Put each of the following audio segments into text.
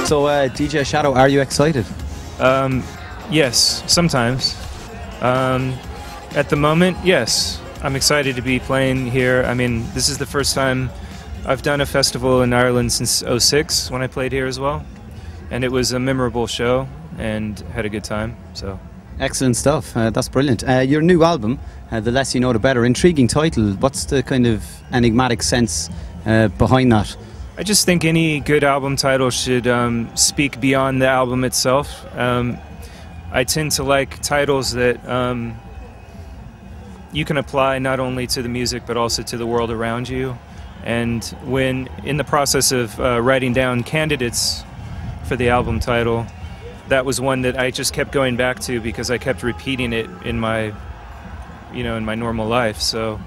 So, DJ Shadow, are you excited? Yes, sometimes. At the moment, yes. I'm excited to be playing here. I mean, this is the first time I've done a festival in Ireland since '06 when I played here as well. And it was a memorable show and had a good time, so. Excellent stuff. That's brilliant. Your new album, The Less You Know The Better, intriguing title. What's the kind of enigmatic sense behind that? I just think any good album title should speak beyond the album itself. I tend to like titles that you can apply not only to the music but also to the world around you. And when in the process of writing down candidates for the album title, that was one that I just kept going back to because I kept repeating it in my, in my normal life. So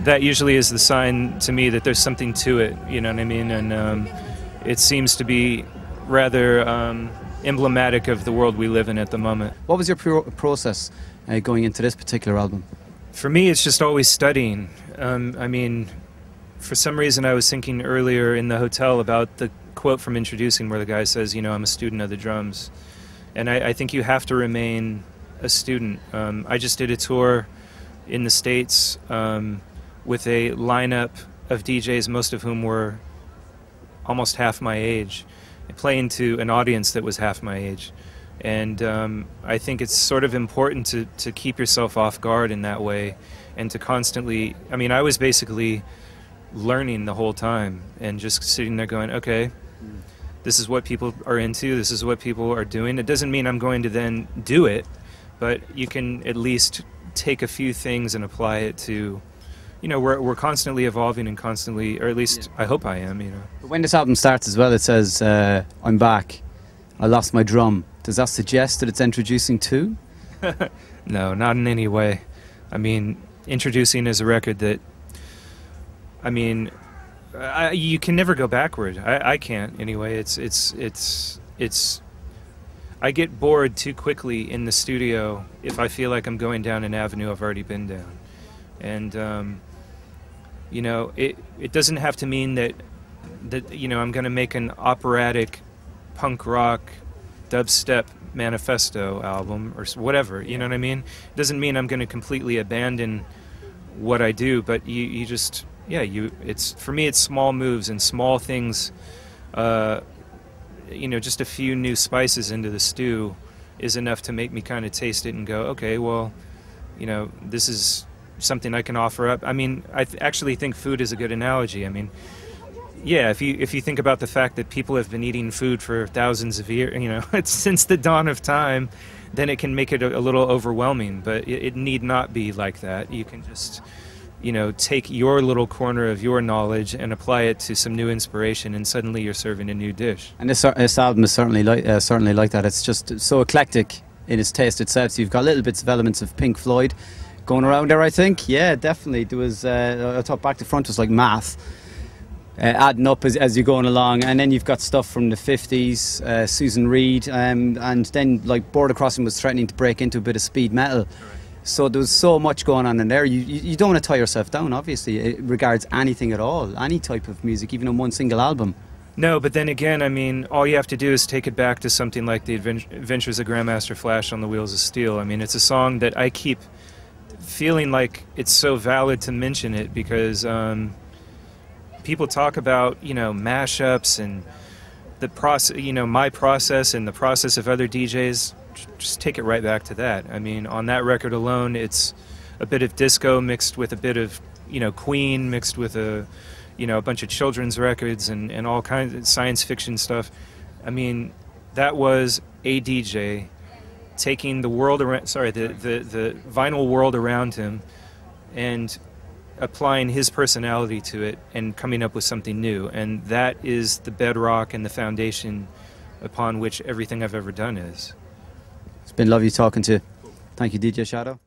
that usually is the sign to me that there's something to it, you know what I mean? And it seems to be rather emblematic of the world we live in at the moment. What was your process going into this particular album? For me, it's just always studying. I mean, for some reason I was thinking earlier in the hotel about the quote from Introducing where the guy says, I'm a student of the drums. And I think you have to remain a student. I just did a tour in the States with a lineup of DJs, most of whom were almost half my age, playing to an audience that was half my age. And I think it's sort of important to keep yourself off guard in that way and to constantly, I was basically learning the whole time and just sitting there going, okay, this is what people are into, this is what people are doing. It doesn't mean I'm going to then do it, but you can at least take a few things and apply it to, we're constantly evolving and constantly, or at least I hope I am, But when this album starts as well, it says, I'm back, I lost my drum. Does that suggest that it's introducing too? No, not in any way. Introducing is a record that, you can never go backward. I can't anyway. I get bored too quickly in the studio if I feel like I'm going down an avenue I've already been down. And it doesn't have to mean that I'm going to make an operatic punk rock dubstep manifesto album or whatever, you know what I mean? It doesn't mean I'm going to completely abandon what I do, but you just, for me it's small moves and small things, just a few new spices into the stew is enough to make me kind of taste it and go, okay, well, this is something I can offer up. I actually think food is a good analogy. If you think about the fact that people have been eating food for thousands of years, it's since the dawn of time, then it can make it a little overwhelming, but it need not be like that. You can just, take your little corner of your knowledge and apply it to some new inspiration, and suddenly you're serving a new dish. And this album is certainly like that. It's just so eclectic in its taste itself. So you've got little bits of elements of Pink Floyd going around there, I think. Yeah, definitely. There was, I thought back to front was like math. Adding up as you're going along, and then you've got stuff from the 50s, Susan Reed, and then like Border Crossing was threatening to break into a bit of speed metal. So there was so much going on in there. You don't want to tie yourself down, obviously. It regards anything at all, any type of music, even on one single album. No, but then again, all you have to do is take it back to something like The Adventures of Grandmaster Flash on the Wheels of Steel. It's a song that I keep feeling like it's so valid to mention it because people talk about, mashups and the process, my process and the process of other DJs. Just take it right back to that. On that record alone, it's a bit of disco mixed with a bit of, Queen mixed with a bunch of children's records and all kinds of science fiction stuff. That was a DJ taking the world around, the vinyl world around him and applying his personality to it and coming up with something new. And that is the bedrock and the foundation upon which everything I've ever done is. It's been lovely talking to you. Thank you, DJ Shadow.